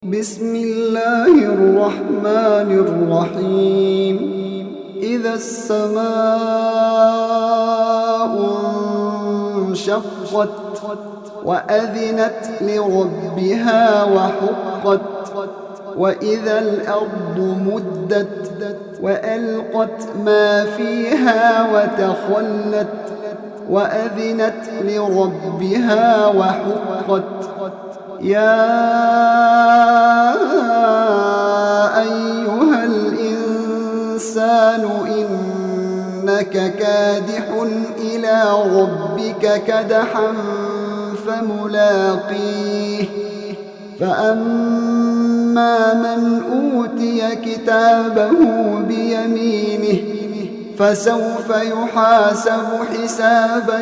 بسم الله الرحمن الرحيم. إذا السماء انشقت وأذنت لربها وحقت، وإذا الأرض مدت وألقت ما فيها وتخلت، وأذنت لربها وحقت. يا أيها الإنسان إنك كادح إلى ربك كدحا فملاقيه. فأما من أوتي كتابه بيمينه فسوف يحاسب حسابا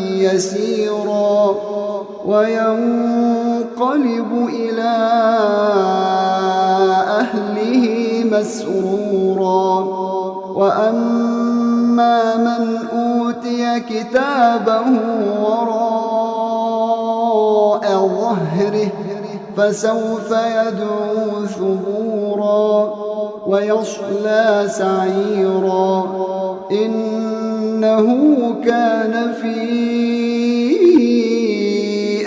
يسيرا وينقلب إلى أهله مسرورا. وأما من أوتي كتابه وراء ظهره فسوف يدعو ثبورا ويصلى سعيرا. إنه كان في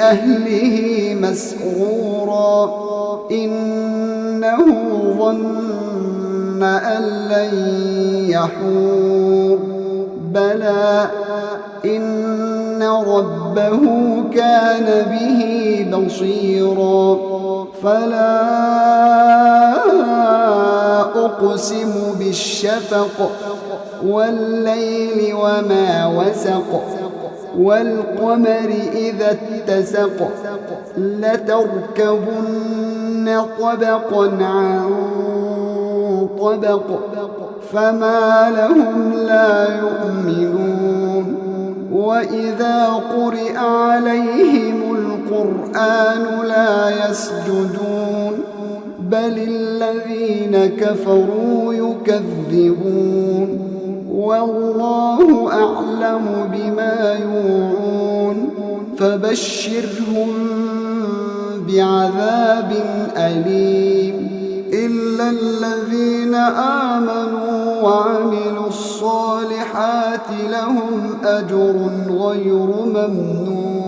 أهله مسرورا. إنه ظن أن لن يحور، بلى إن ربه كان به بصيرا. فلا أقسم بالشفق والليل وما وسق، والقمر إذا اتسق، لتركبن طبقا عن طبق، فما لهم لا يؤمنون. وإذا قرئ عليهم القرآن لا يسجدون، بل الذين كفروا يكذبون. والله أعلم بما يوعون، فبشرهم بعذاب أليم. إلا الذين آمنوا وعملوا الصالحات لهم أجر غير ممنون.